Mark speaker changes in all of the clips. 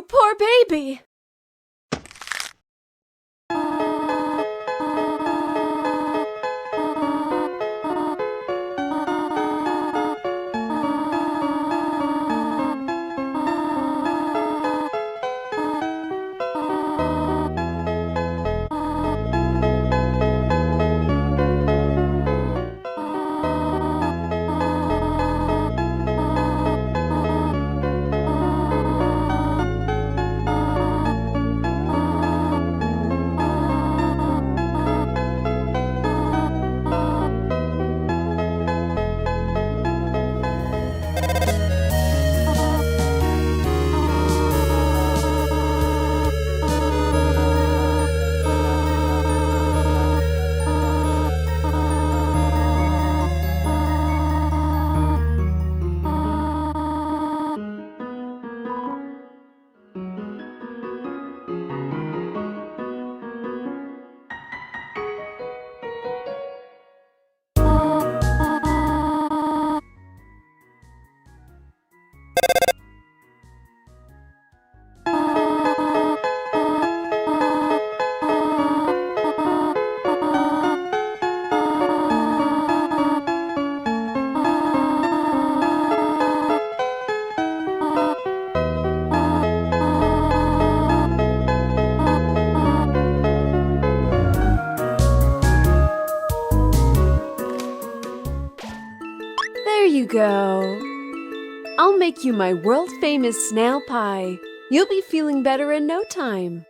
Speaker 1: poor baby! There you go. I'll make you my world-famous snail pie. You'll be feeling better in no time.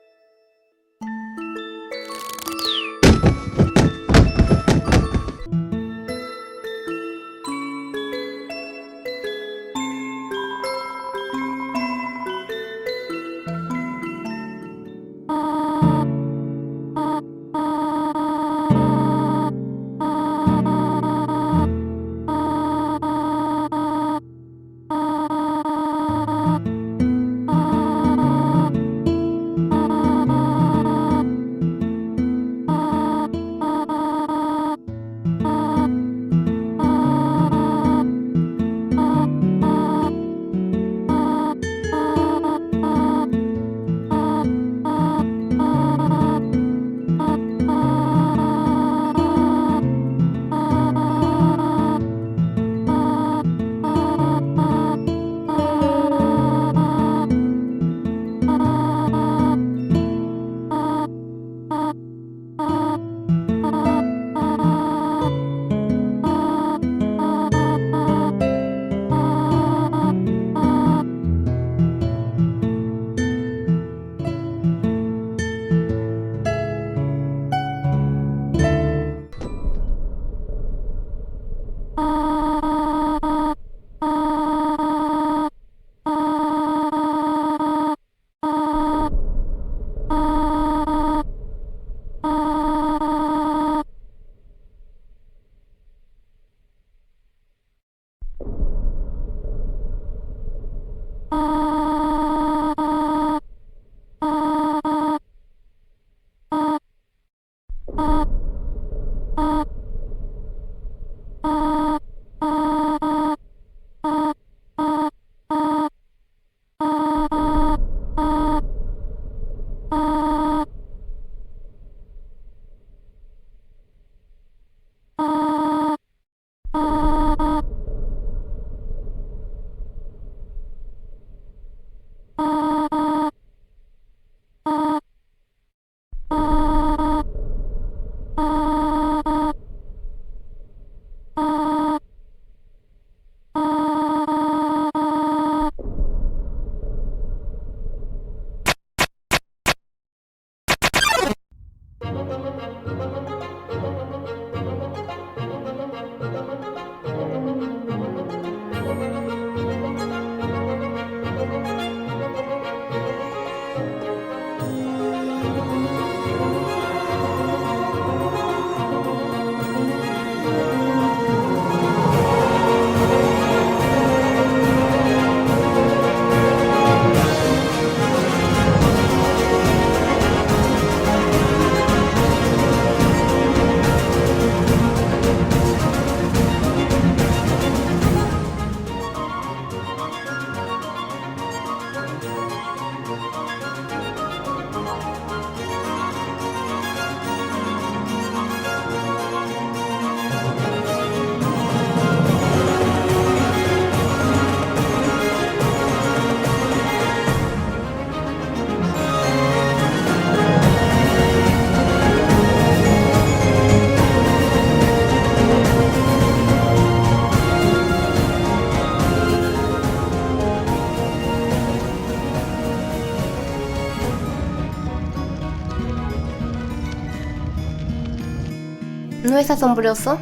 Speaker 2: ¿No es asombroso?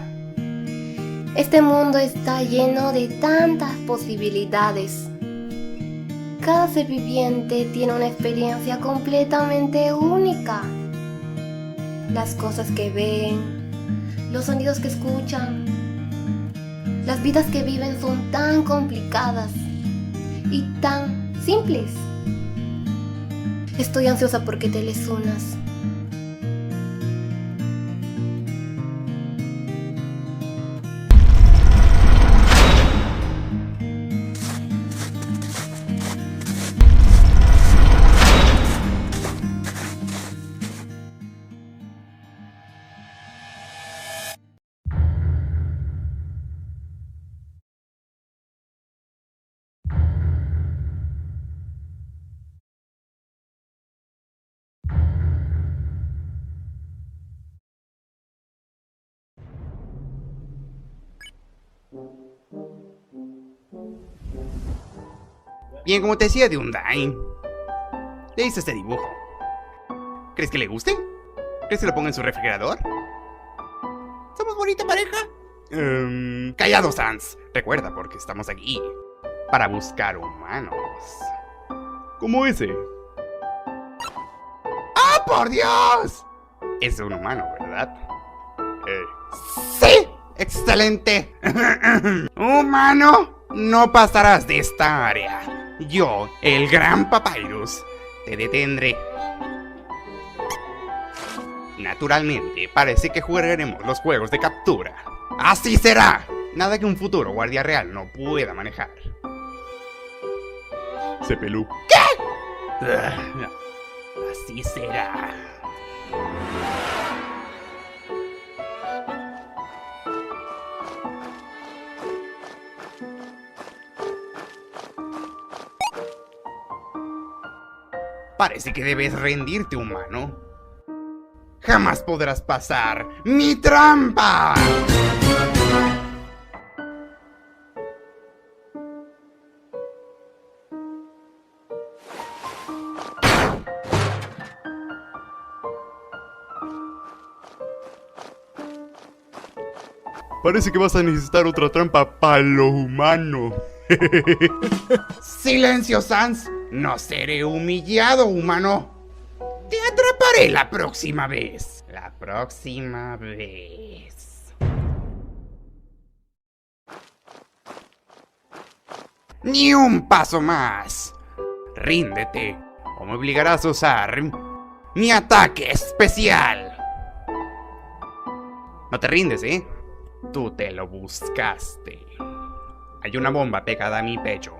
Speaker 2: Este mundo está lleno de tantas posibilidades. Cada ser viviente tiene una experiencia completamente única. Las cosas que ven, los sonidos que escuchan, las vidas que viven son tan complicadas y tan simples. Estoy ansiosa porque te les unas.
Speaker 3: Bien, como te decía de Undyne, le hice este dibujo. ¿Crees que le guste? ¿Crees que lo ponga en su refrigerador? ¿Somos bonita pareja? Callado, Sans. Recuerda, porque estamos aquí para buscar humanos. Como ese. ¡Ah, por Dios! Es un humano, ¿verdad? ¡Sí! ¡Excelente! ¡Humano! No pasarás de esta área. Yo, el gran Papyrus, te detendré. Naturalmente, parece que jugaremos los juegos de captura. ¡Así será! Nada que un futuro guardia real no pueda manejar. Se pelú. ¿Qué? Así será. Parece que debes rendirte, humano. Jamás podrás pasar mi trampa. Parece que vas a necesitar otra trampa para lo humano. ¡Silencio, Sans! No seré humillado, humano. Te atraparé la próxima vez. La próxima vez. Ni un paso más. Ríndete, o me obligarás a usar mi ataque especial. No te rindes, ¿eh? Tú te lo buscaste. Hay una bomba pegada a mi pecho.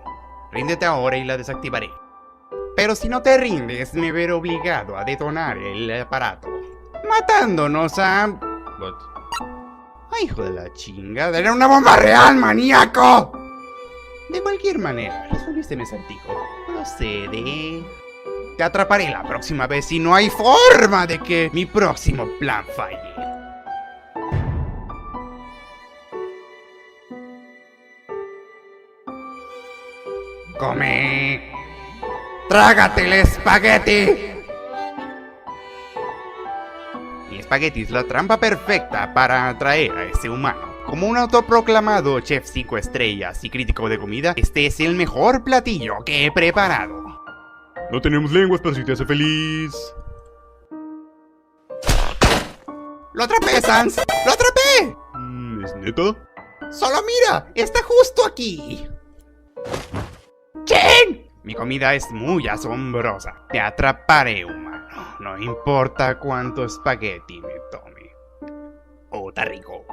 Speaker 3: Ríndete ahora y la desactivaré. Pero si no te rindes, me veré obligado a detonar el aparato, matándonos a... ¡Ay, hijo de la chingada! ¡Era una bomba real, maníaco! De cualquier manera, resolviste mi acertijo. Procede. Te atraparé la próxima vez y no hay forma de que mi próximo plan falle. ¡Come! ¡Trágate el espagueti! Mi espagueti es la trampa perfecta para atraer a ese humano. Como un autoproclamado chef 5 estrellas y crítico de comida, este es el mejor platillo que he preparado. No tenemos lenguas, pero si te hace feliz. ¡Lo atrapé, Sans! ¡Lo atrapé! ¿Es neta? ¡Solo mira! ¡Está justo aquí! ¡Chin! Mi comida es muy asombrosa. Te atraparé, humano. No importa cuánto espagueti me tome. Oh, está rico.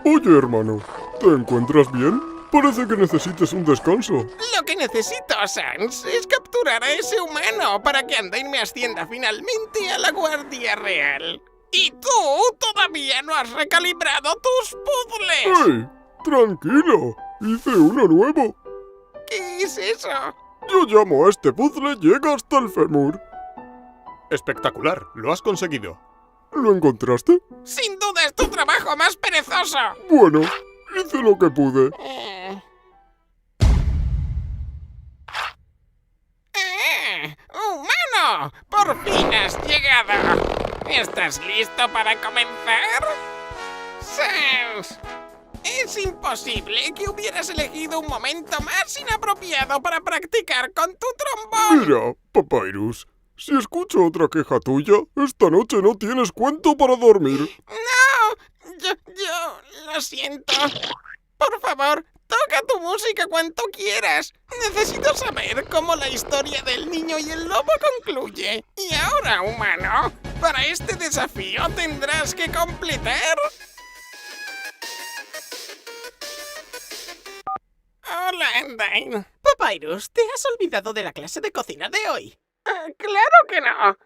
Speaker 4: Oye, hermano, ¿te encuentras bien? Parece que necesites un descanso.
Speaker 5: Lo que necesito, Sans, es capturar a ese humano para que Undyne me ascienda finalmente a la Guardia Real. Y tú todavía no has recalibrado tus puzzles.
Speaker 4: ¡Hey! Tranquilo, hice uno nuevo.
Speaker 5: ¿Qué es eso?
Speaker 4: Yo llamo a este puzzle Llega hasta el fémur.
Speaker 6: Espectacular, lo has conseguido.
Speaker 4: ¿Lo encontraste?
Speaker 5: Sin duda es tu trabajo más perezoso.
Speaker 4: Bueno, hice lo que pude.
Speaker 5: ¡Humano! ¡Por fin has llegado! ¿Estás listo para comenzar? Sans, es imposible que hubieras elegido un momento más inapropiado para practicar con tu trombón.
Speaker 4: Mira, Papyrus, si escucho otra queja tuya, esta noche no tienes cuento para dormir.
Speaker 5: ¡No! Yo lo siento. Por favor, toca tu música cuanto quieras. Necesito saber cómo la historia del niño y el lobo concluye. Y ahora, humano, para este desafío tendrás que completar... Hola, Undyne.
Speaker 7: Papyrus, ¿te has olvidado de la clase de cocina de hoy?
Speaker 5: ¡Claro que no!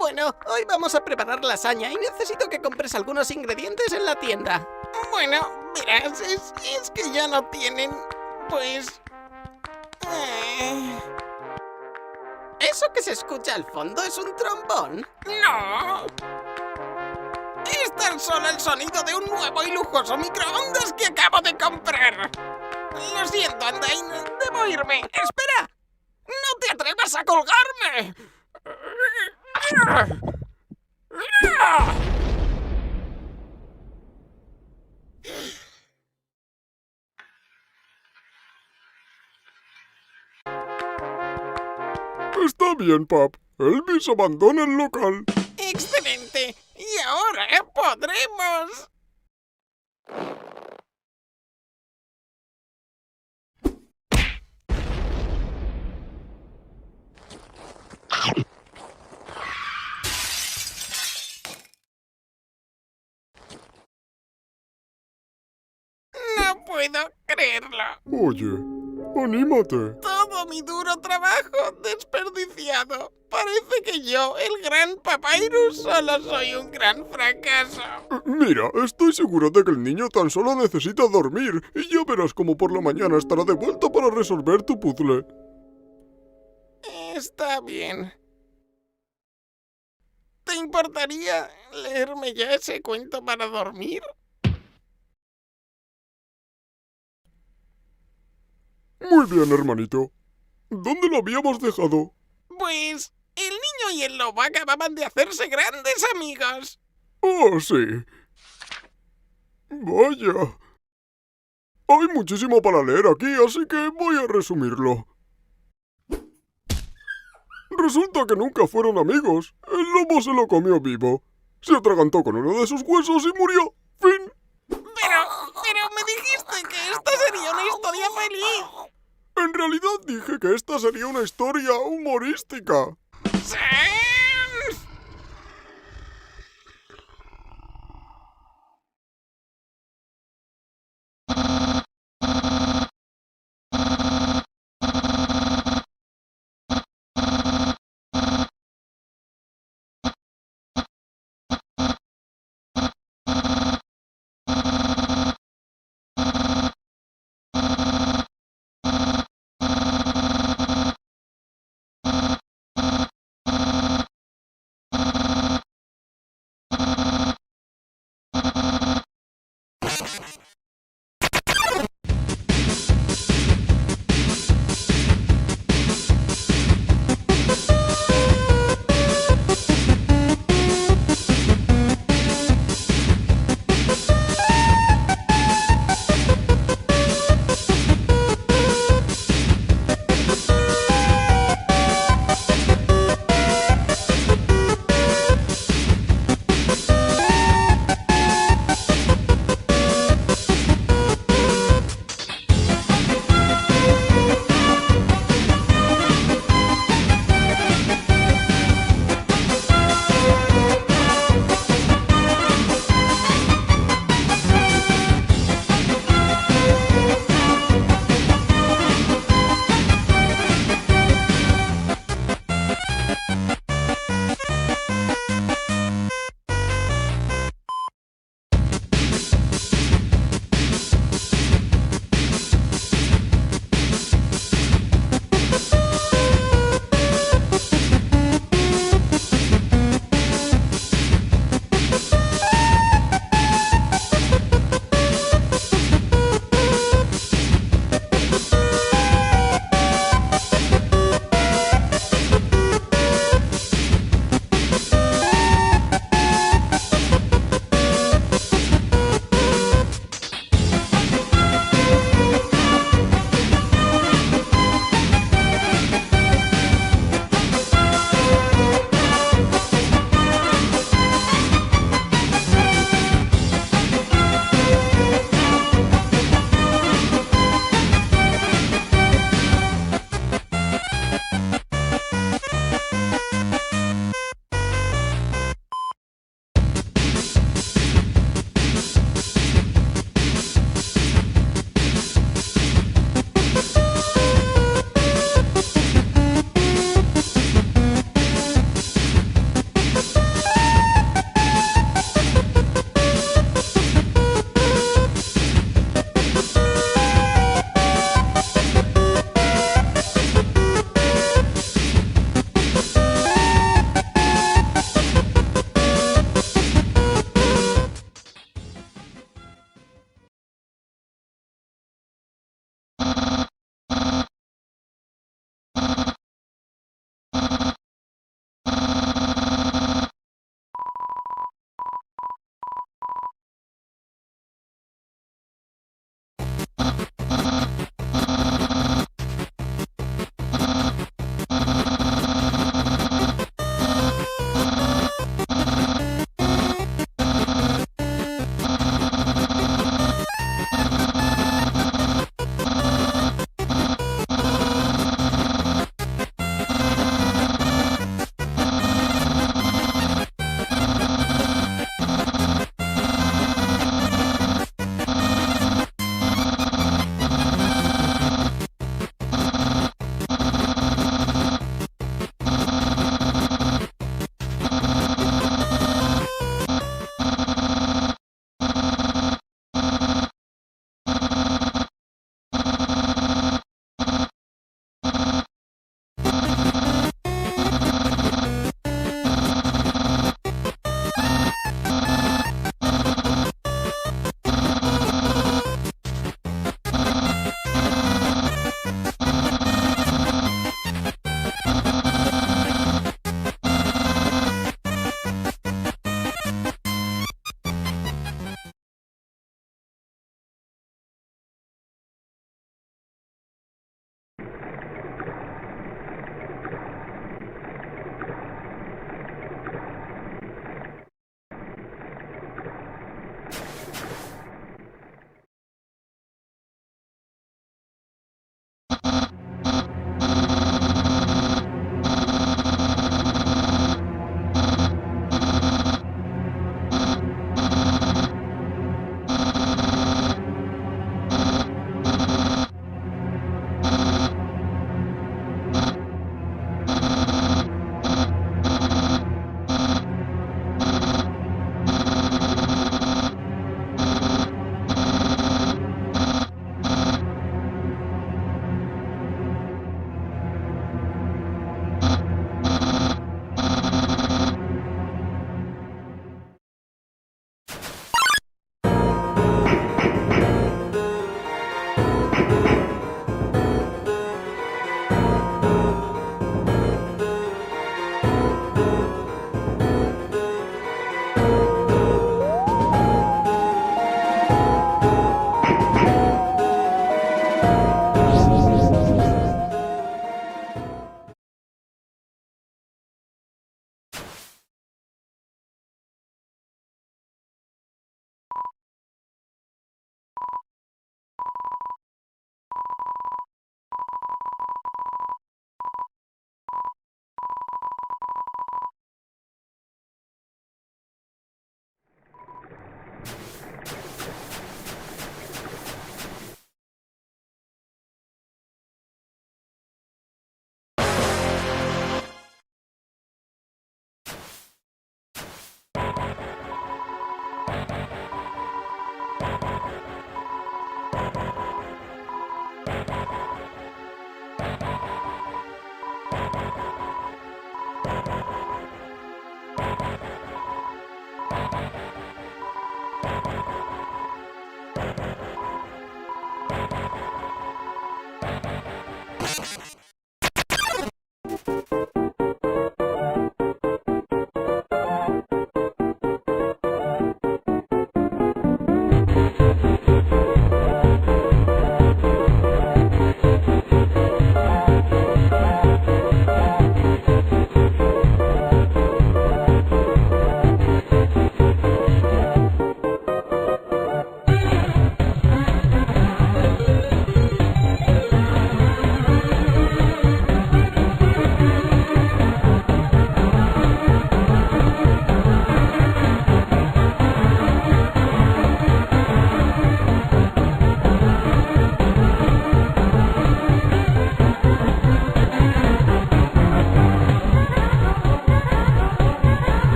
Speaker 7: Bueno, hoy vamos a preparar lasaña y necesito que compres algunos ingredientes en la tienda.
Speaker 5: Bueno, verás, es que ya no tienen... pues...
Speaker 7: ¿Eso que se escucha al fondo es un trombón?
Speaker 5: ¡No! Es tan solo el sonido de un nuevo y lujoso microondas que acabo de comprar. Lo siento, Undyne, debo irme. ¡Espera! ¡No te atrevas a colgarme!
Speaker 4: Está bien, Pap. Elvis abandona el local.
Speaker 5: ¡Excelente! Y ahora podremos... No puedo creerlo.
Speaker 4: Oye, anímate.
Speaker 5: Todo mi duro trabajo desperdiciado. Parece que yo, el gran Papyrus, solo soy un gran fracaso.
Speaker 4: Mira, estoy seguro de que el niño tan solo necesita dormir y ya verás cómo por la mañana estará de vuelta para resolver tu puzzle.
Speaker 5: Está bien. ¿Te importaría leerme ya ese cuento para dormir?
Speaker 4: Muy bien, hermanito. ¿Dónde lo habíamos dejado?
Speaker 5: Pues el niño y el lobo acababan de hacerse grandes amigos.
Speaker 4: Ah, sí. Vaya. Hay muchísimo para leer aquí, así que voy a resumirlo. Resulta que nunca fueron amigos. El lobo se lo comió vivo. Se atragantó con uno de sus huesos y murió. Fin.
Speaker 5: Pero me dijiste que esta sería una historia feliz.
Speaker 4: En realidad dije que esta sería una historia humorística.
Speaker 5: ¡Sí!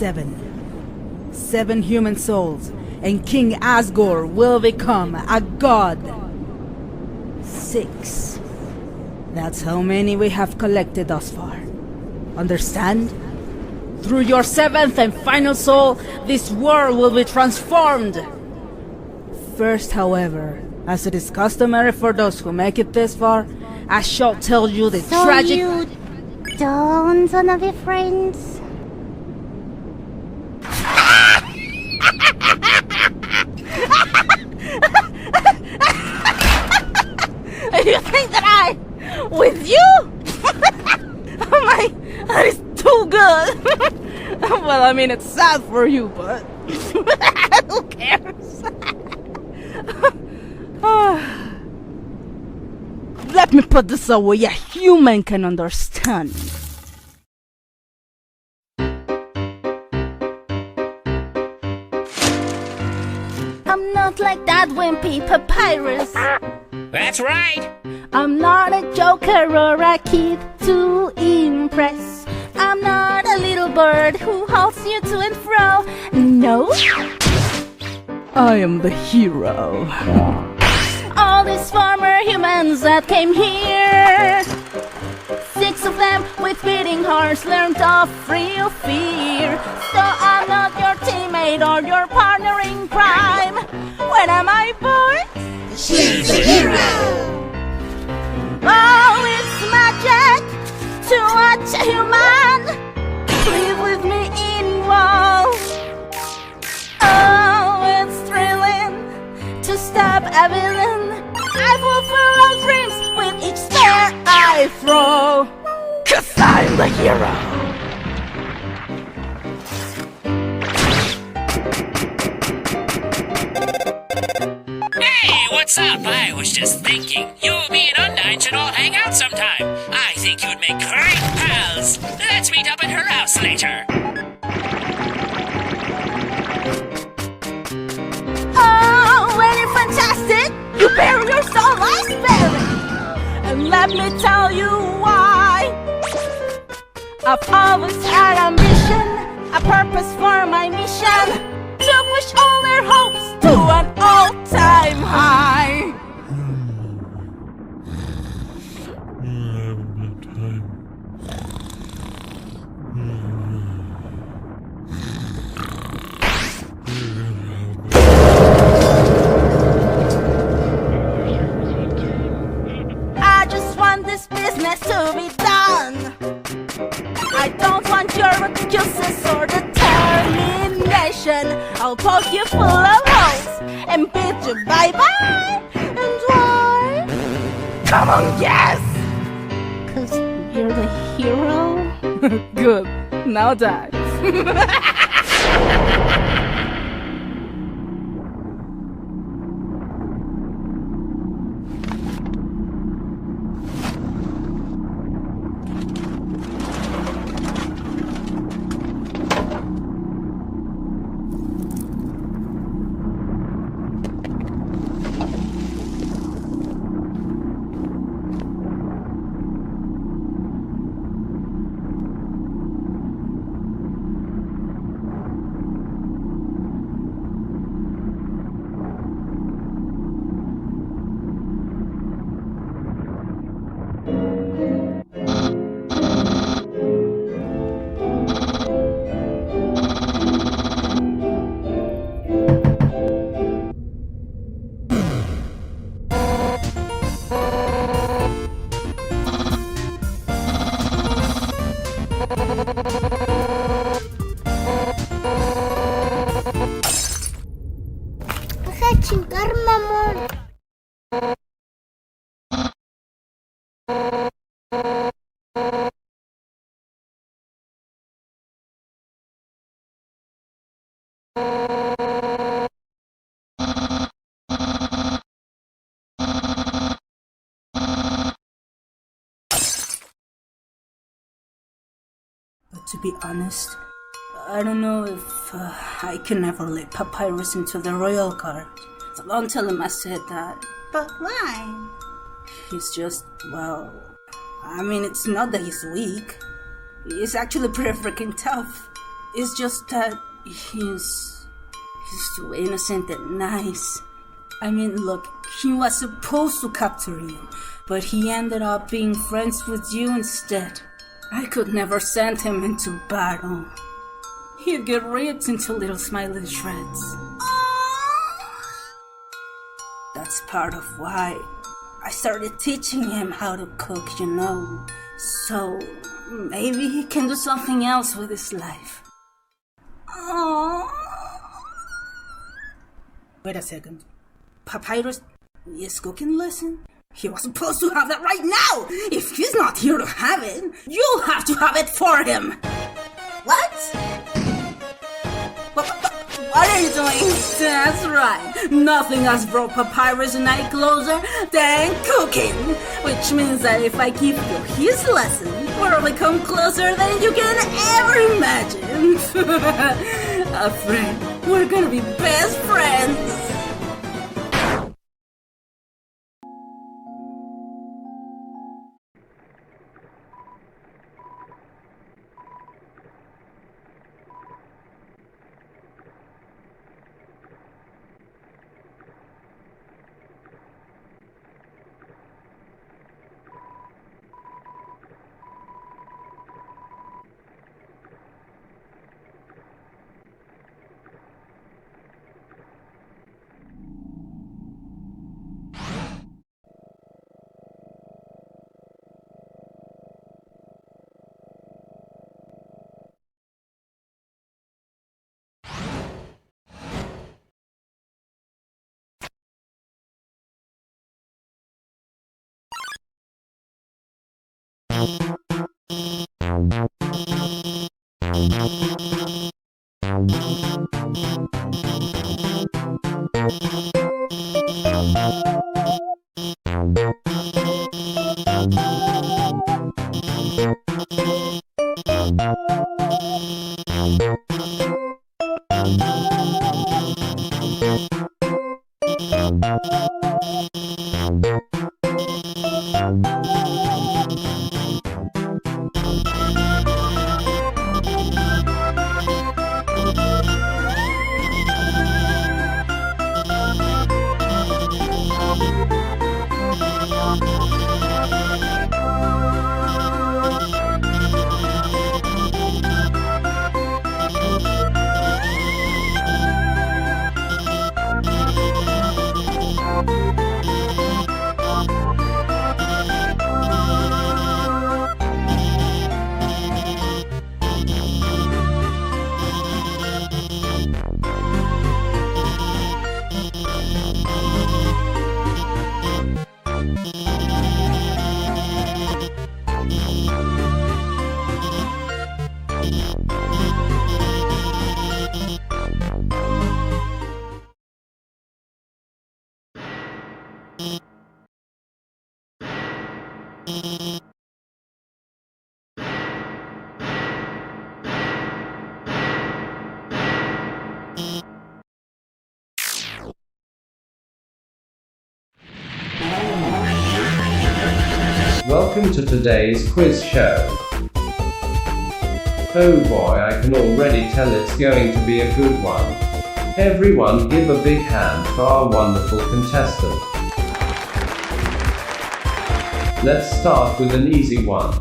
Speaker 8: 7 human souls, and King Asgore will become a god. 6. That's how many we have collected thus far. Understand? Through your 7th and final soul, this world will be transformed. First, however, as it is customary for those who make it this far, I shall tell you the tragic...
Speaker 2: you don't wanna be friends?
Speaker 8: You think that I... with you? Oh my... that is too good. Well, I mean, it's sad for you, but... who cares? Let me put this away a human can understand. I'm not like that wimpy papyrus.
Speaker 5: That's right.
Speaker 8: I'm not a joker or a kid to impress. I'm not a little bird who holds you to and fro. No, I am the hero. All these former humans that came here, 6 of them with beating hearts learned of real fear. So I'm not your teammate or your partner in crime. When am I born? She's a hero! Oh, it's magic to watch a human live with me in walls. Oh, it's thrilling to stop a villain. I fulfill all dreams with each stare I throw. 'Cause I'm the hero.
Speaker 9: Hey, what's up? I was just thinking, you, me, and Undine should all hang out sometime. I think you'd make great pals. Let's meet up at her house later.
Speaker 8: Oh, when you're fantastic, you bury your soul iceberry. And let me tell you why. I've always had ambition, a purpose for my mission, to push all their hopes to an all-time high. I just want this business to be done. I don't want your excuses or determination. I'll poke you full of holes and bid you bye-bye. And why? Come on, yes! 'Cause you're the hero? Good. Now die.
Speaker 2: chingar, mamón.
Speaker 8: But to be honest, I don't know if I can ever let Papyrus into the royal guard. So don't tell him I said that.
Speaker 2: But why?
Speaker 8: He's just, well, I mean, it's not that he's weak. He's actually pretty freaking tough. It's just that he's so innocent and nice. I mean, look, he was supposed to capture you, but he ended up being friends with you instead. I could never send him into battle. He'd get ripped into little smiling shreds. That's part of why I started teaching him how to cook, you know. So maybe he can do something else with his life. Wait a second. Papyrus is cooking lesson? He was supposed to have that right now! If he's not here to have it, you'll have to have it for him! What? What are you doing? That's right. Nothing has brought Papyrus and I closer than cooking. Which means that if I give you his lesson, we'll become closer than you can ever imagine. A friend. We're gonna be best friends.
Speaker 10: Welcome to today's quiz show. Oh boy, I can already tell it's going to be a good one. Everyone give a big hand for our wonderful contestant. Let's start with an easy one.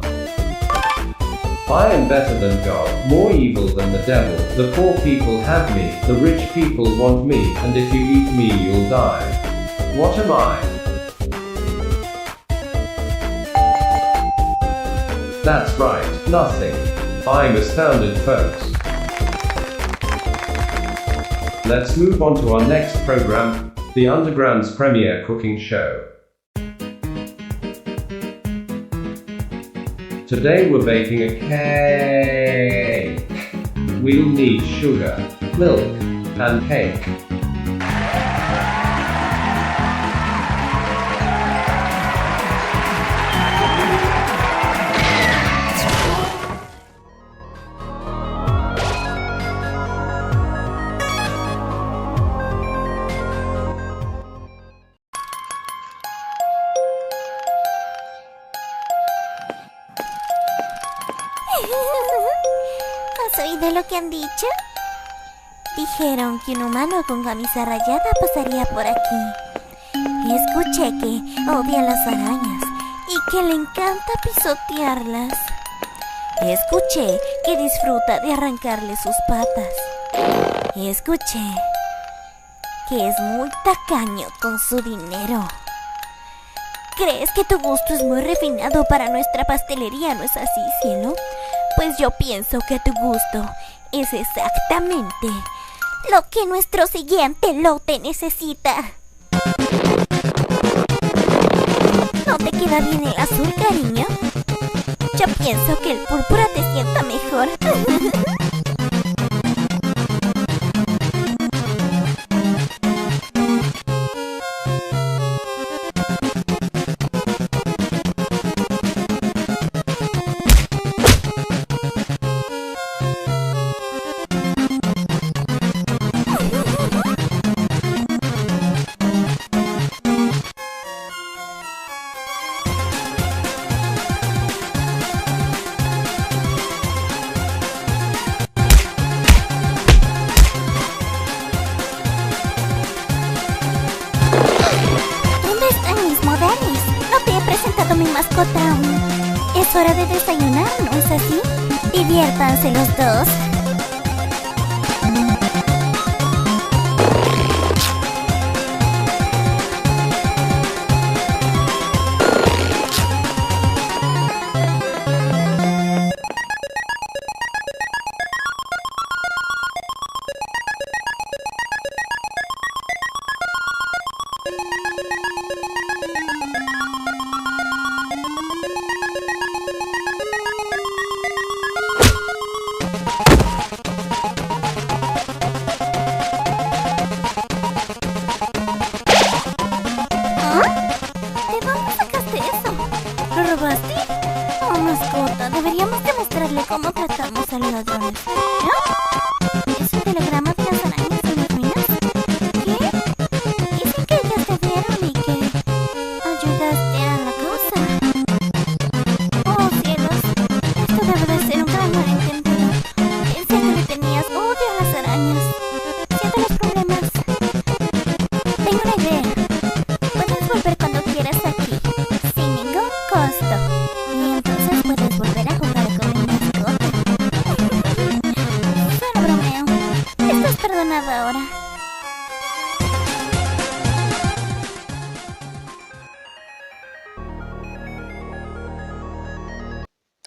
Speaker 10: I am better than God, more evil than the devil. The poor people have me, the rich people want me, and if you eat me you'll die. What am I? That's right, nothing. I'm astounded, folks. Let's move on to our next program, the Underground's premier cooking show. Today we're baking a cake. We'll need sugar, milk, and cake.
Speaker 11: oído lo que han dicho? Dijeron que un humano con camisa rayada pasaría por aquí. Escuché que odia las arañas y que le encanta pisotearlas. Escuché que disfruta de arrancarle sus patas. Escuché que es muy tacaño con su dinero. ¿Crees que tu gusto es muy refinado para nuestra pastelería, no es así, cielo? Pues yo pienso que tu gusto es exactamente lo que nuestro siguiente lote necesita. ¿No te queda bien el azul, cariño? Yo pienso que el púrpura te sienta mejor. Es hora de desayunar, ¿no es así? Diviértanse los dos. Deberíamos demostrarle cómo tratamos a los ladrones. ¿No? ¿Es un telegrama de las arañas en las ruinas? ¿Qué? Dicen que ellas te vieron y que ayudaste a la causa. Oh, cielos. Esto debe de ser un gran malentendido. Pensé que le tenías odio a las arañas. Siento los problemas. Tengo una idea. Puedes volver cuando quieras aquí, sin ningún costo. Y entonces puedes volver a jugar con mi mascota. Solo bromeo. Estás perdonado ahora.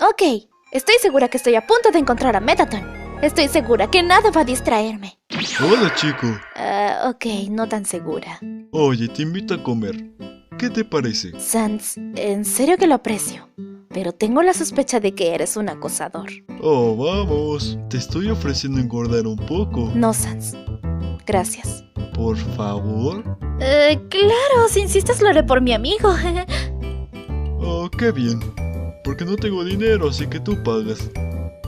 Speaker 12: Ok, estoy segura que estoy a punto de encontrar a Metaton. Estoy segura que nada va a distraerme.
Speaker 13: Hola, chico.
Speaker 12: Ok, no tan segura.
Speaker 13: Oye, te invito a comer. ¿Qué te parece?
Speaker 12: Sans, en serio que lo aprecio, pero tengo la sospecha de que eres un acosador.
Speaker 13: Oh, vamos. Te estoy ofreciendo engordar un poco.
Speaker 12: No, Sans. Gracias.
Speaker 13: Por favor.
Speaker 12: Claro, si insistes lo haré por mi amigo.
Speaker 13: Oh, qué bien. Porque no tengo dinero, así que tú pagas.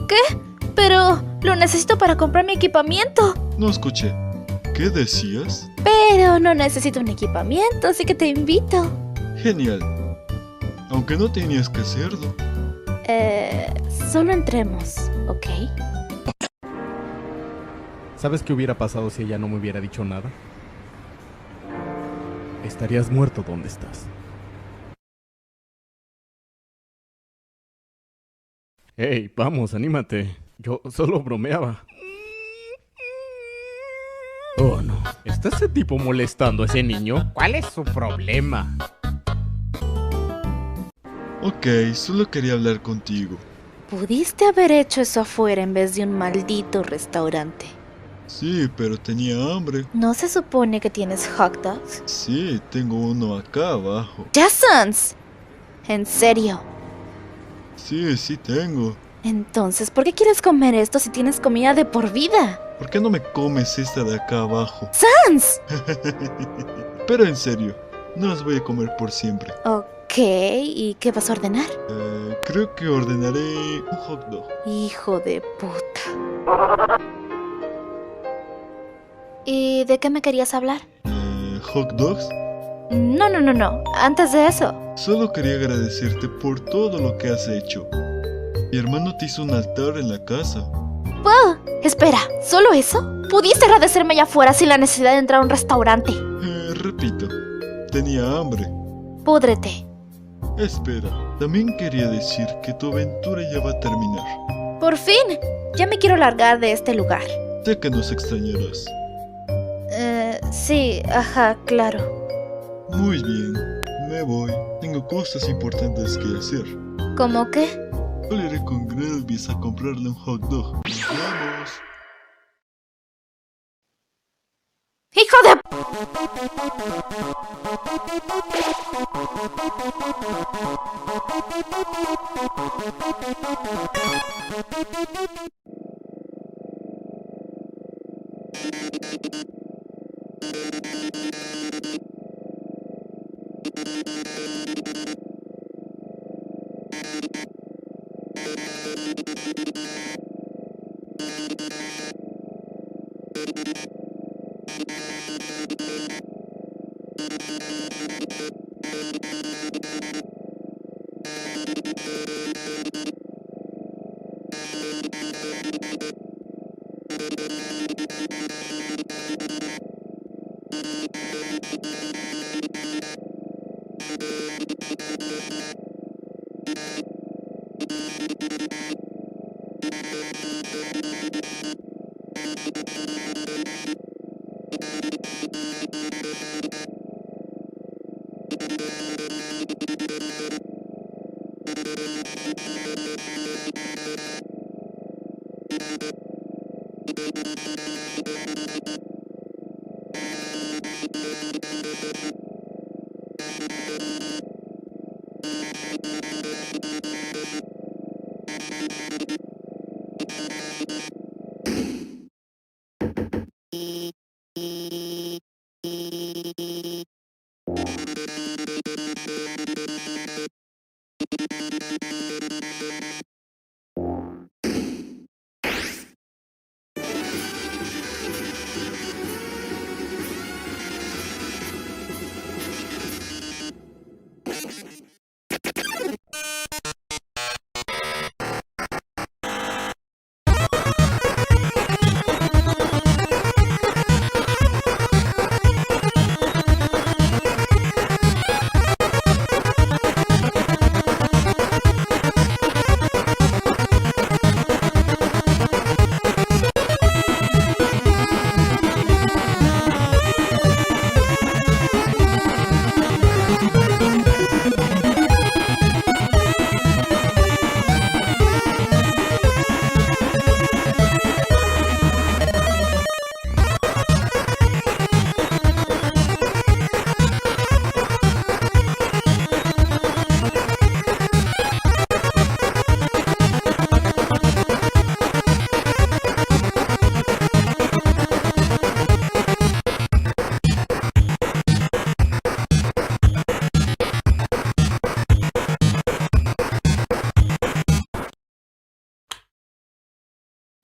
Speaker 12: ¿Qué? Pero lo necesito para comprar mi equipamiento.
Speaker 13: No escuché. ¿Qué decías?
Speaker 12: Pero no necesito un equipamiento, así que te invito.
Speaker 13: Genial. Aunque no tenías que hacerlo.
Speaker 12: Solo entremos, ¿ok?
Speaker 14: ¿Sabes qué hubiera pasado si ella no me hubiera dicho nada? Estarías muerto donde estás. Hey, vamos, anímate. Yo solo bromeaba. Oh, no. ¿Está ese tipo molestando a ese niño? ¿Cuál es su problema?
Speaker 13: Ok, solo quería hablar contigo.
Speaker 12: Pudiste haber hecho eso afuera en vez de un maldito restaurante.
Speaker 13: Sí, pero tenía hambre.
Speaker 12: ¿No se supone que tienes hot dogs?
Speaker 13: Sí, tengo uno acá abajo.
Speaker 12: ¡Ya, Sans! ¿En serio?
Speaker 13: Sí tengo.
Speaker 12: Entonces, ¿por qué quieres comer esto si tienes comida de por vida?
Speaker 13: ¿Por qué no me comes esta de acá abajo?
Speaker 12: ¡Sans!
Speaker 13: Pero en serio, no las voy a comer por siempre.
Speaker 12: Ok, ¿y qué vas a ordenar?
Speaker 13: Creo que ordenaré un hot dog.
Speaker 12: Hijo de puta. ¿Y de qué me querías hablar?
Speaker 13: ¿Hot dogs?
Speaker 12: No. Antes de eso.
Speaker 13: Solo quería agradecerte por todo lo que has hecho. Mi hermano te hizo un altar en la casa.
Speaker 12: ¡Wow! Espera, ¿solo eso? Pudiste agradecerme allá afuera sin la necesidad de entrar a un restaurante.
Speaker 13: Repito, tenía hambre.
Speaker 12: Púdrete.
Speaker 13: Espera, también quería decir que tu aventura ya va a terminar.
Speaker 12: Por fin, ya me quiero largar de este lugar.
Speaker 13: Sé que nos extrañarás.
Speaker 12: Sí, ajá, claro.
Speaker 13: Muy bien, me voy. Tengo cosas importantes que hacer.
Speaker 12: ¿Cómo qué?
Speaker 13: Iré con Grelvis a comprarle un hot dog. ¡Nos vemos!
Speaker 12: ¡Hijo de...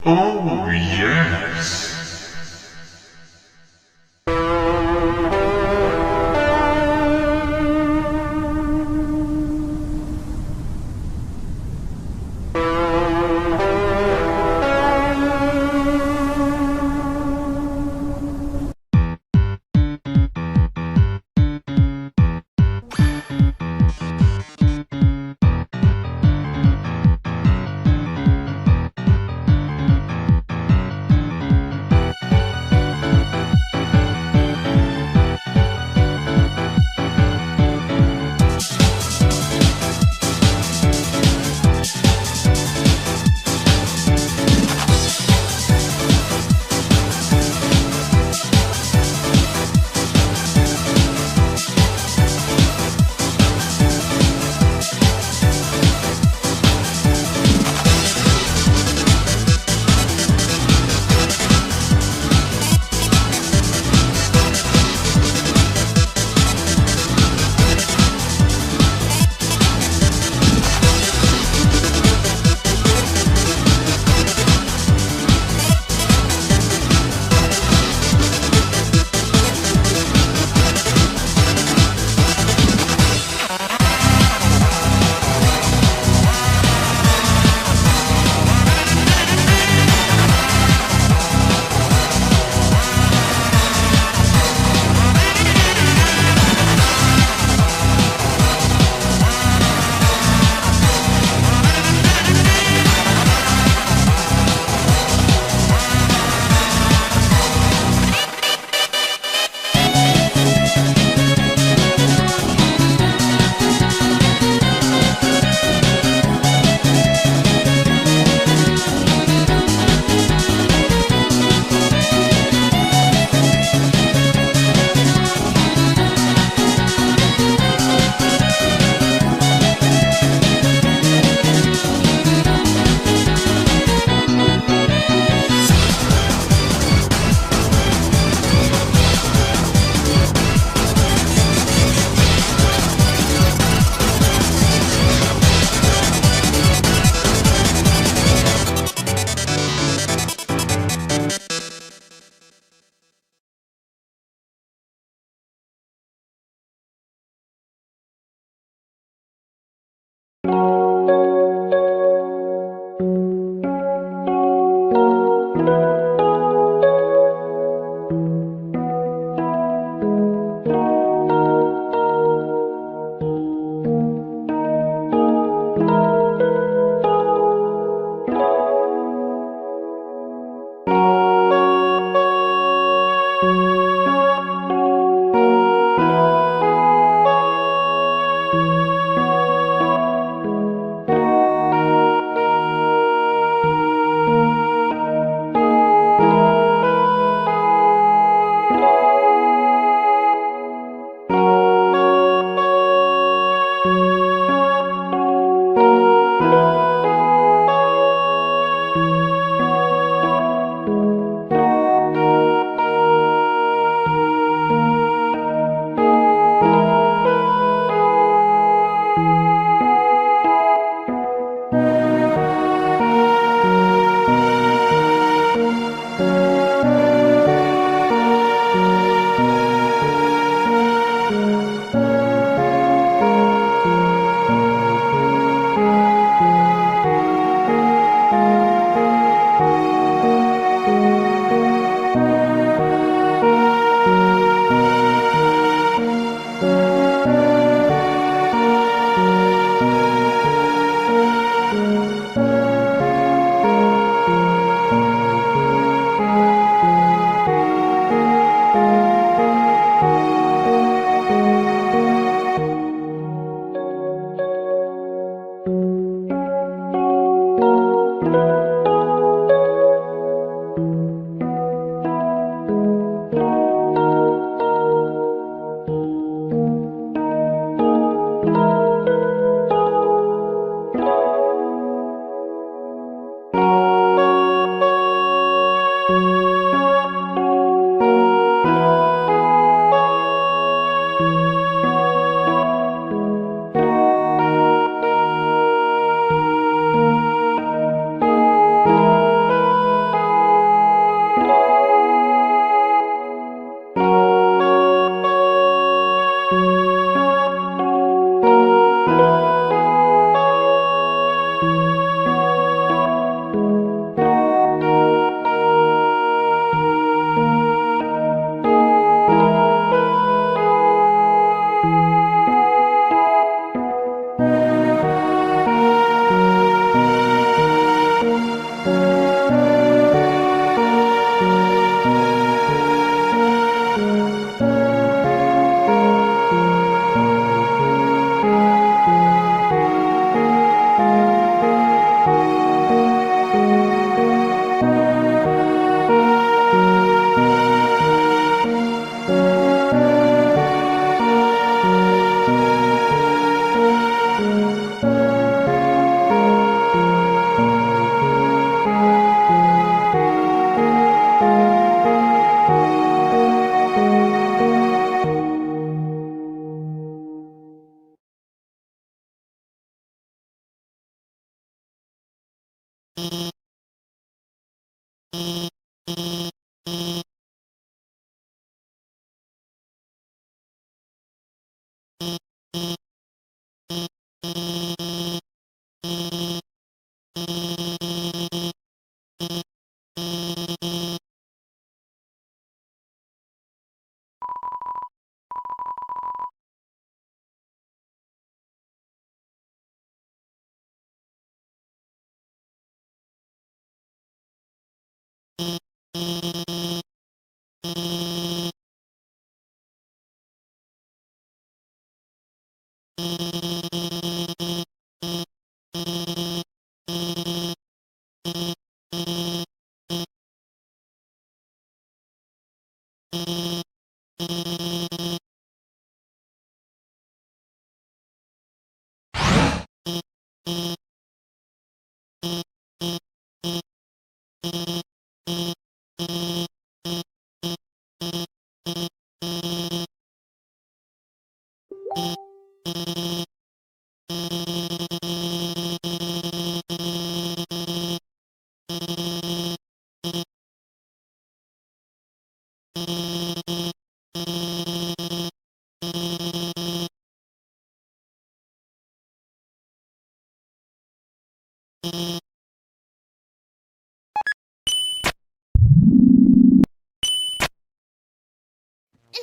Speaker 15: Oh, yes.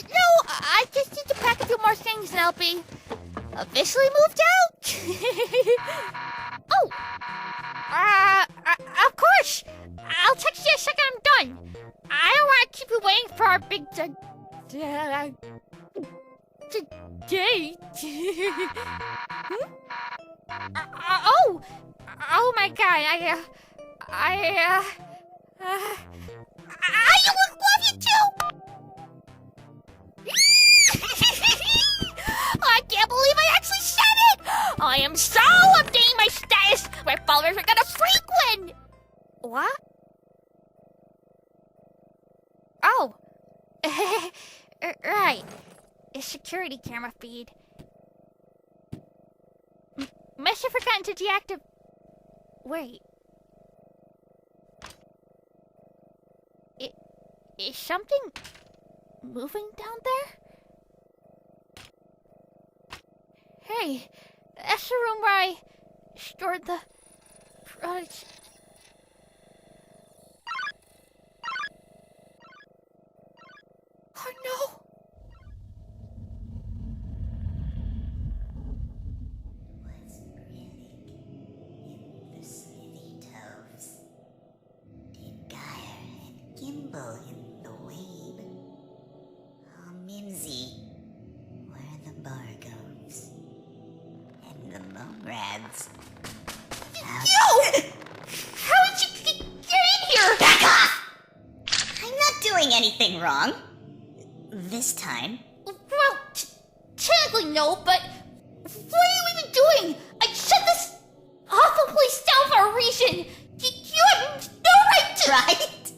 Speaker 11: No, I just need to pack a few more things, Nelpy. Officially moved out? Oh! Of course! I'll text you a second I'm done. I don't want to keep you waiting for our big date. Oh my god, I would love you too! I can't believe I actually said it! I am so updating my status! My followers are gonna freak when... What? Oh. Right. A security camera feed. Must have forgotten to deactivate... Wait. Is something moving down there? Hey, that's the room where I stored the products. Oh no!
Speaker 16: What's really in the slithy toves? Did Gyre and Gimbal in the Wabe? Oh, Mimsy, where are the Bargoves? And the Morads?
Speaker 11: Yo! How did you get in here?
Speaker 16: Back off! I'm not doing anything wrong. This time.
Speaker 11: Well, technically no, but what are you even doing? I shut this awful place down for a reason. You have no right to...
Speaker 16: Right?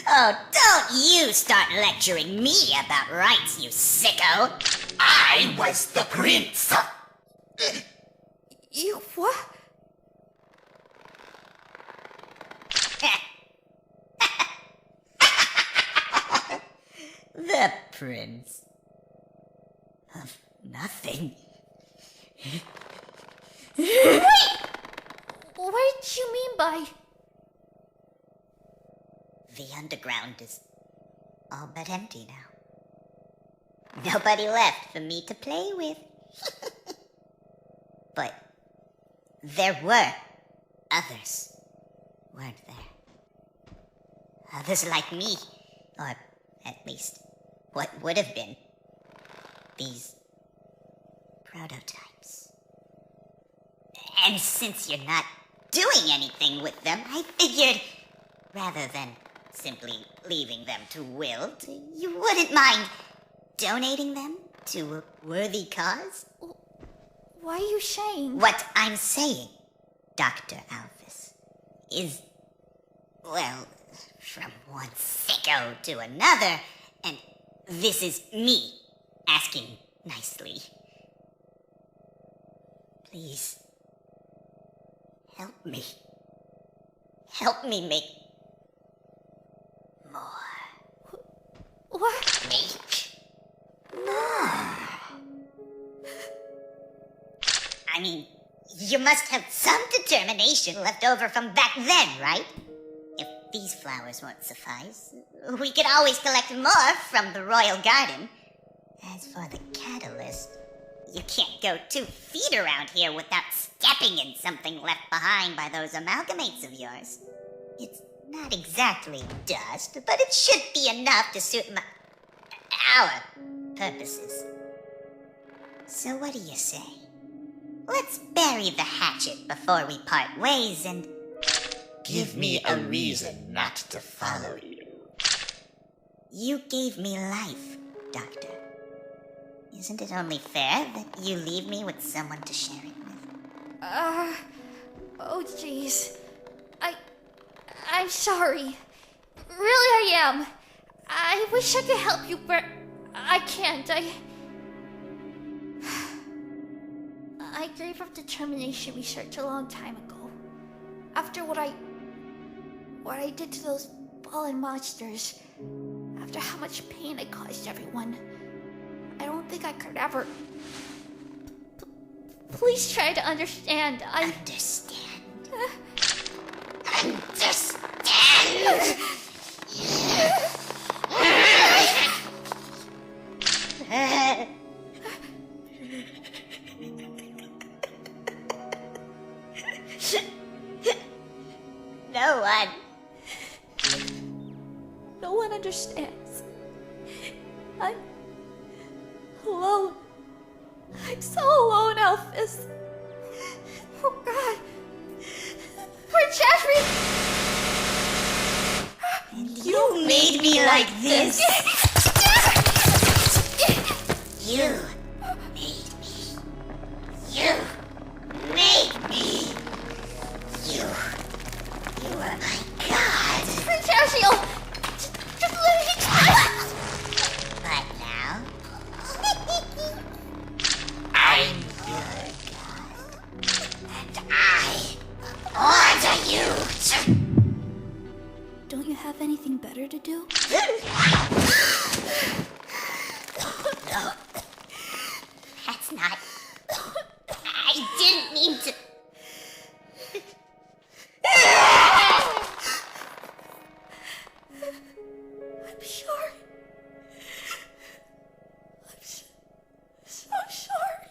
Speaker 16: Oh, don't you start lecturing me about rights, you sicko!
Speaker 5: I was the prince!
Speaker 11: You what?
Speaker 16: The prince of nothing.
Speaker 11: Wait! What did you mean by...
Speaker 16: The underground is all but empty now. Nobody left for me to play with. But there were others, weren't there? Others like me, or at least what would have been these prototypes. And since you're not doing anything with them, I figured rather than simply leaving them to wilt, you wouldn't mind donating them to a worthy cause?
Speaker 11: What are you saying?
Speaker 16: What I'm saying, Dr. Alphys, is, well, from one sicko to another, and this is me asking nicely. Please, help me. Help me make more.
Speaker 11: What?
Speaker 16: Make more. I mean, you must have some determination left over from back then, right? If these flowers won't suffice, we could always collect more from the royal garden. As for the catalyst, you can't go 2 feet around here without stepping in something left behind by those amalgamates of yours. It's not exactly dust, but it should be enough to suit our purposes. So what do you say? Let's bury the hatchet before we part ways and...
Speaker 5: Give me a reason not to follow you.
Speaker 16: You gave me life Doctor. Isn't it only fair that you leave me with someone to share it with?
Speaker 17: Oh jeez. I'm sorry. Really I am. I wish I could help you, but I can't. I gave up determination research a long time ago. After what I did to those fallen monsters. After how much pain I caused everyone. I don't think I could ever... Please try to understand.
Speaker 16: Understand? No one.
Speaker 17: No one understands. I'm alone. I'm so alone, Elphys. Oh God. Poor Jasmine.
Speaker 16: You made me like this. You made me. You made me. You are my god.
Speaker 17: Jasmine, just let me express.
Speaker 16: But now, I'm your god. And I order you to...
Speaker 17: Don't you have anything better to do?
Speaker 16: No. That's not... I didn't mean to...
Speaker 17: I'm sorry. I'm so sorry.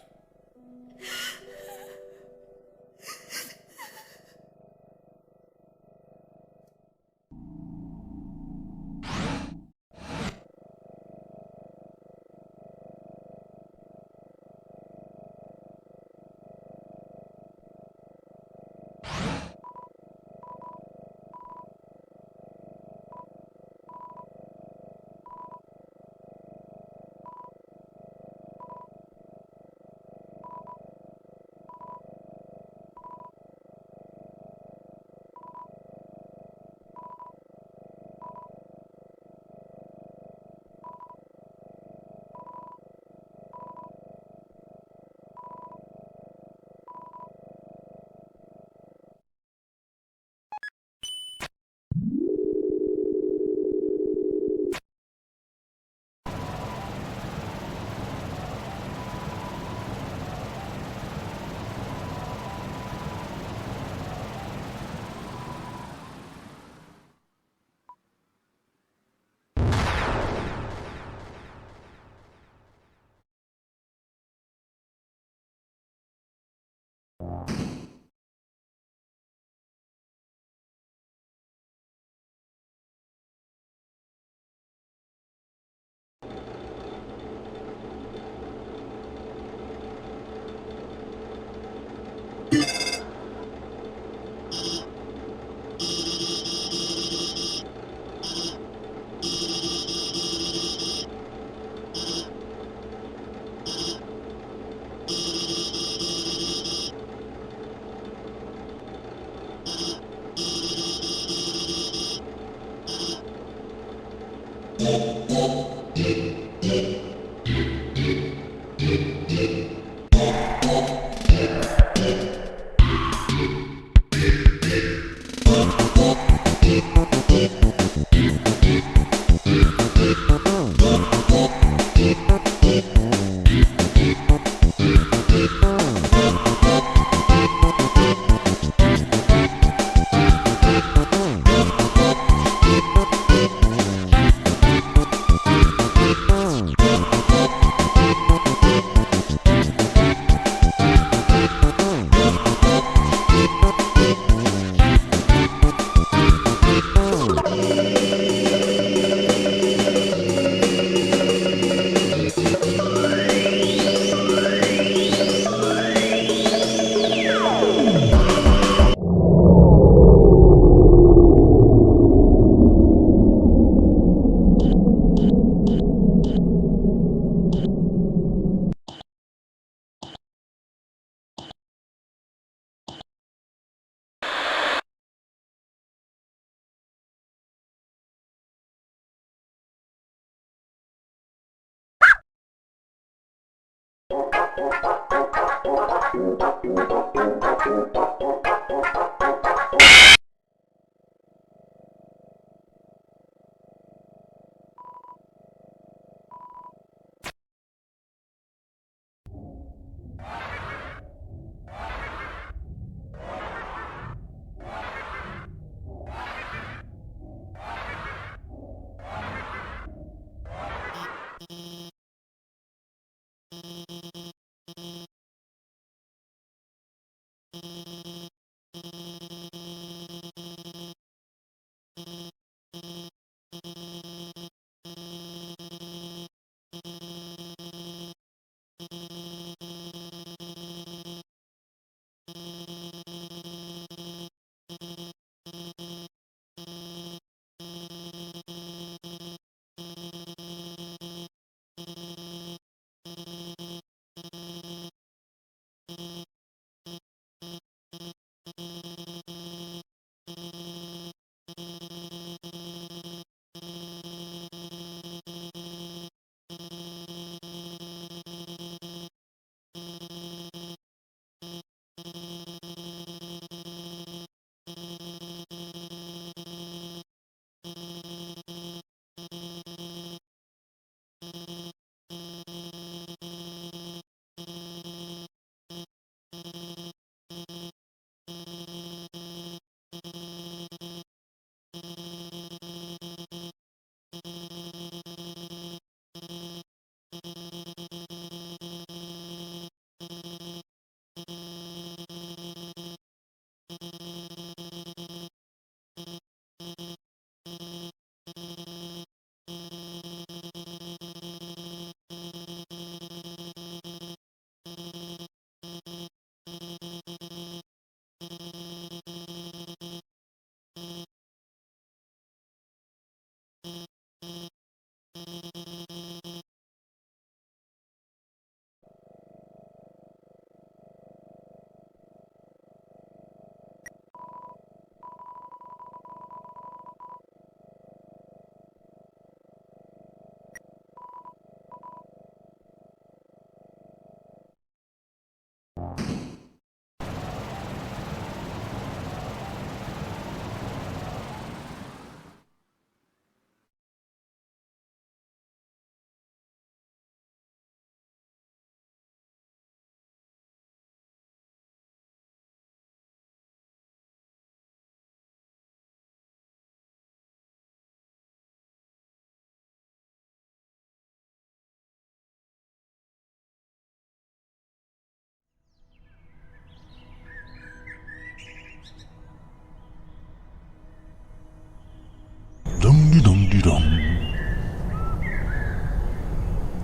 Speaker 18: Dum-de-dum-de-dum.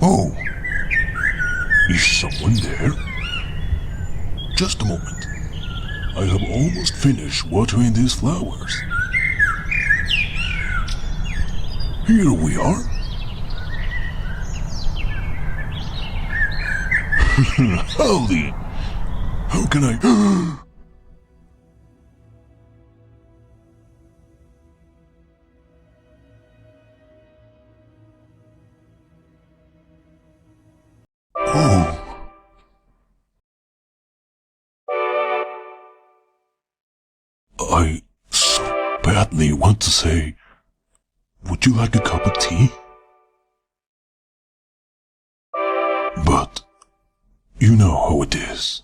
Speaker 18: Oh, is someone there? Just a moment. I have almost finished watering these flowers. Here we are. Howdy. How can I... I so badly want to say, would you like a cup of tea? But, you know how it is.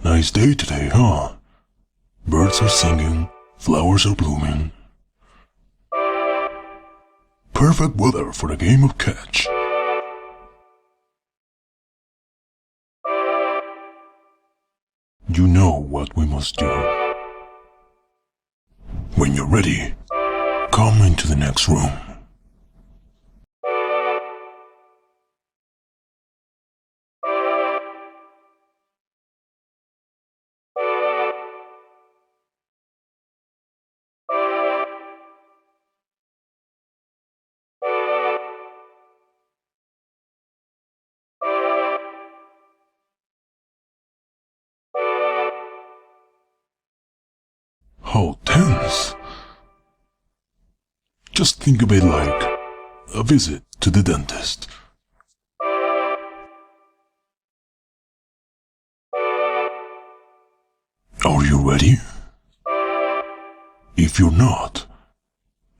Speaker 18: Nice day today, huh? Birds are singing, flowers are blooming. Perfect weather for a game of catch. You know what we must do. When you're ready, come into the next room. How tense. Just think of it like a visit to the dentist. Are you ready? If you're not,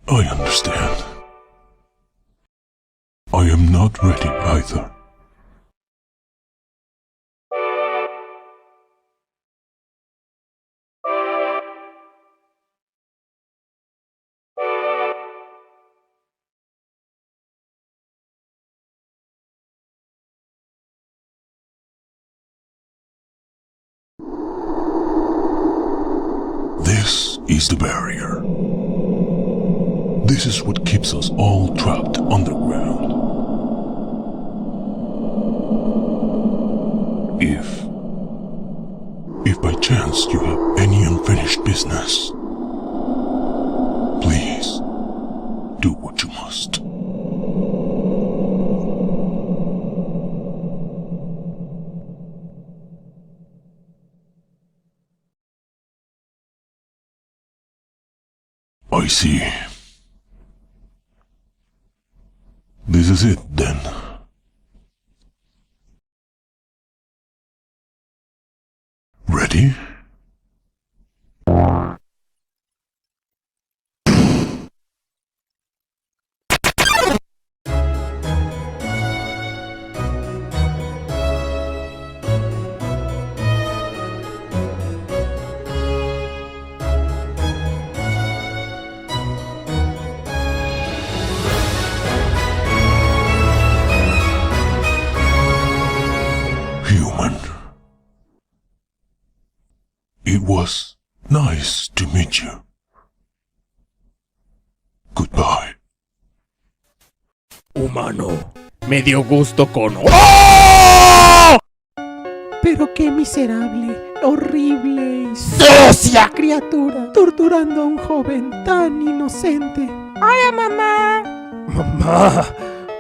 Speaker 18: I understand. I am not ready either. This is the barrier. This is what keeps us all trapped underground. If by chance you have any unfinished business, please do what you must. I see. This is it, then. Ready? Human. It was nice to meet you. Goodbye.
Speaker 14: Humano, me dio gusto con... ¡Oh!
Speaker 19: Pero qué miserable, horrible y sucia criatura, torturando a un joven tan inocente. ¡Hola, mamá!
Speaker 14: Mamá,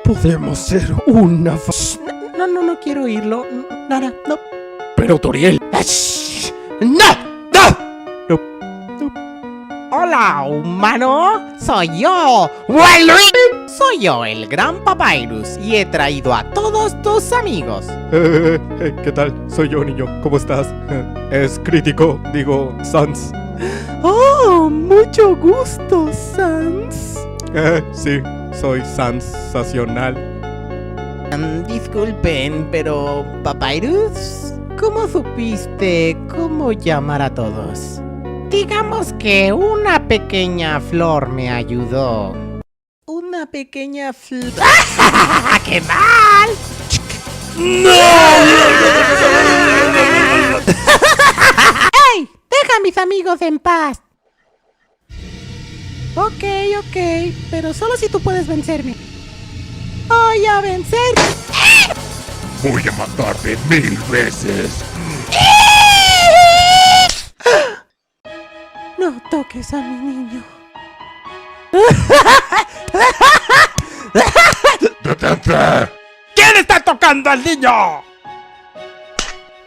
Speaker 14: podemos ser una...
Speaker 19: No quiero oírlo. Nada, no.
Speaker 14: Pero Toriel...
Speaker 19: ¡No! Hola, humano. Soy yo. Soy yo, el gran Papyrus, y he traído a todos tus amigos.
Speaker 6: ¿Qué tal? Soy yo, niño. ¿Cómo estás? Es crítico, digo, Sans.
Speaker 19: Oh, mucho gusto, Sans.
Speaker 6: Sí, soy sensacional.
Speaker 19: Disculpen, pero Papyrus, ¿cómo supiste cómo llamar a todos? Digamos que una pequeña flor me ayudó. Una pequeña flor... ¡Qué mal! ¡No! ¡Ey! ¡Deja a mis amigos en paz! Ok, pero solo si tú puedes vencerme. ¡Voy a vencer!
Speaker 15: Voy a matarte 1000 veces.
Speaker 19: No toques a mi niño.
Speaker 15: ¡Detente!
Speaker 14: ¿Quién está tocando al niño?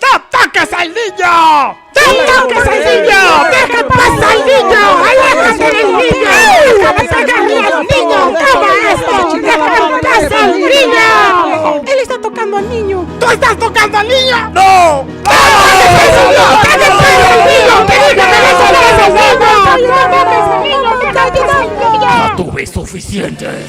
Speaker 14: ¡No toques al niño! ¡No toques al niño! ¡Deja pasar al niño! ¡Aléjate del niño! ¡Déjame sacarle al niño! ¡Toma esto! ¡Déjame pasar al niño!
Speaker 19: Él está tocando al niño.
Speaker 14: ¿Tú estás tocando al niño? ¡No! ¡Ya tuve suficiente!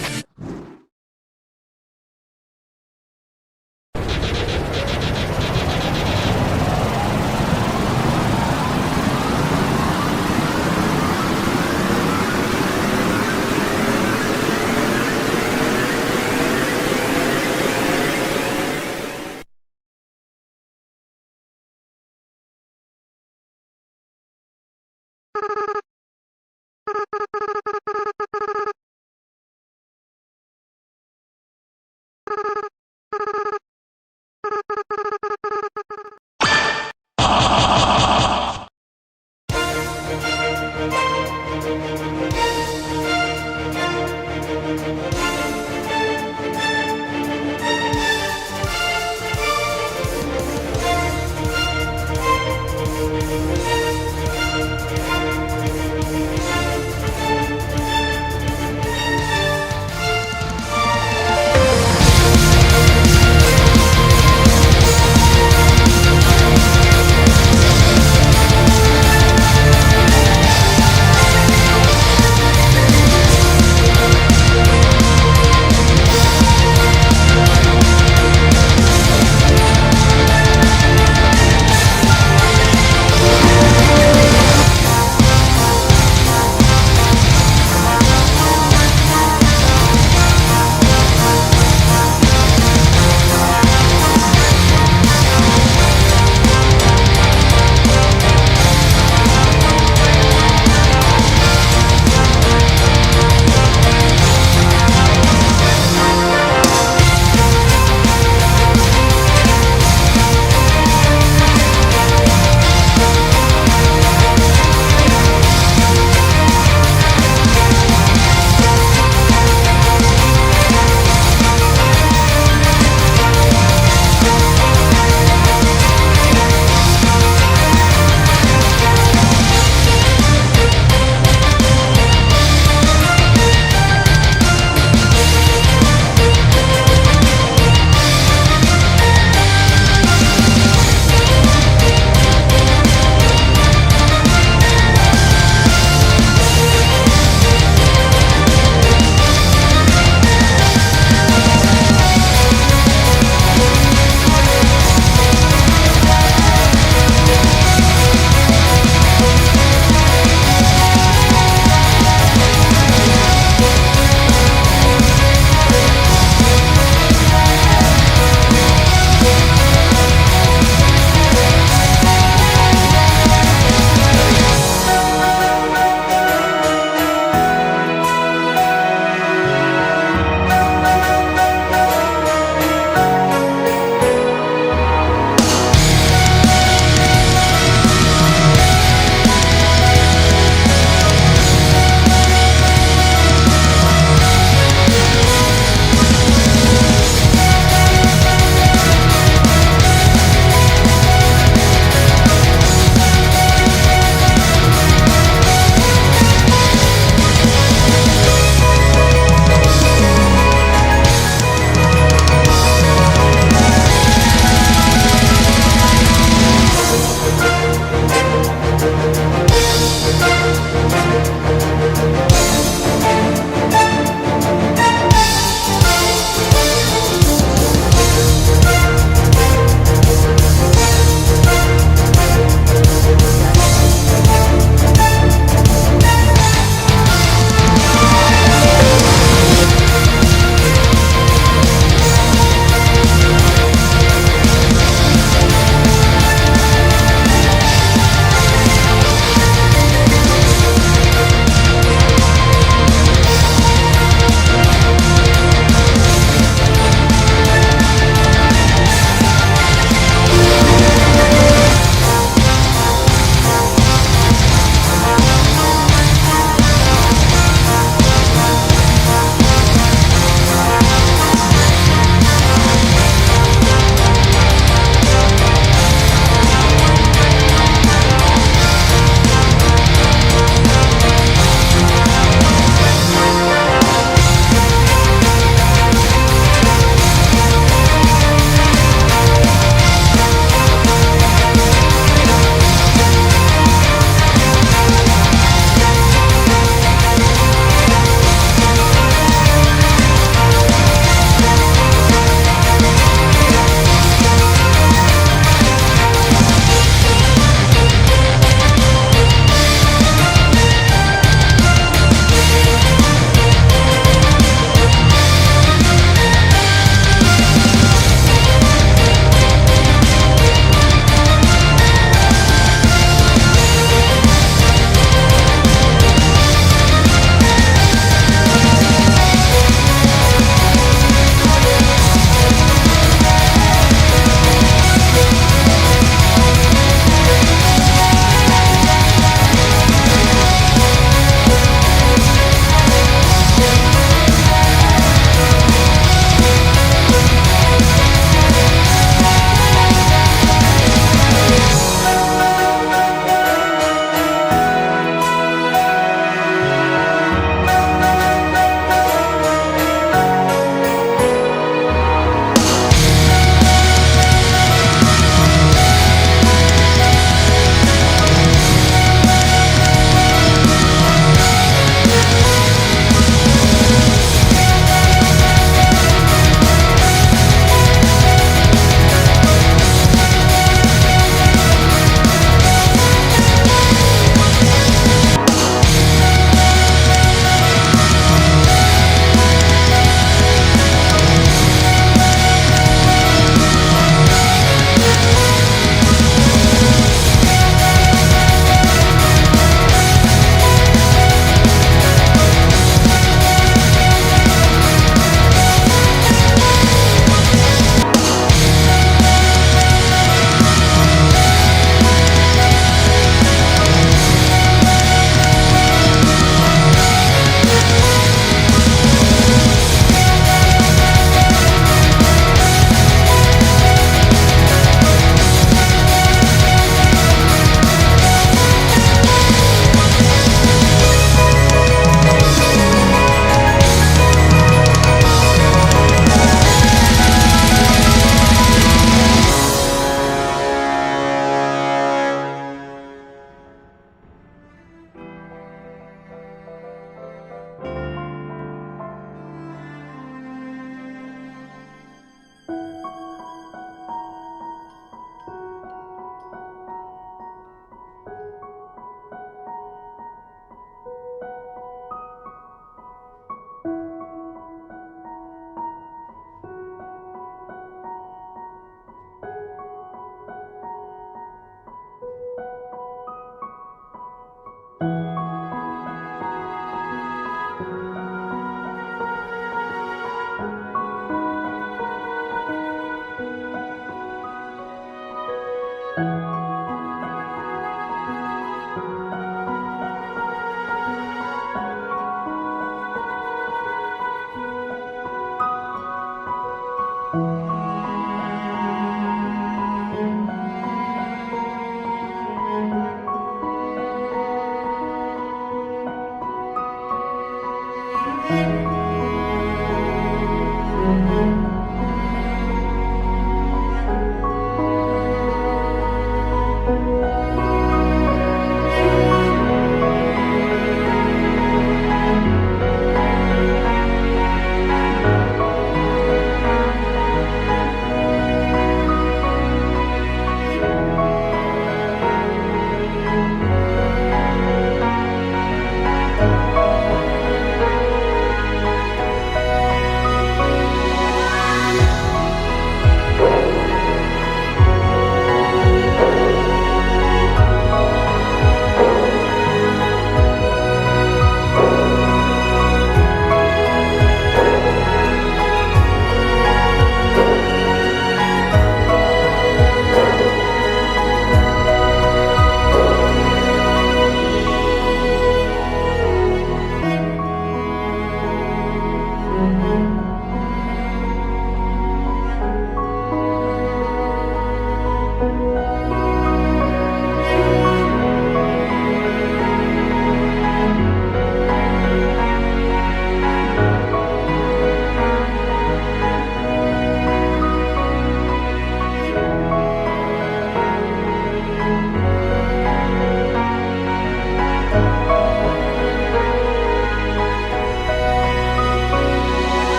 Speaker 2: Bye.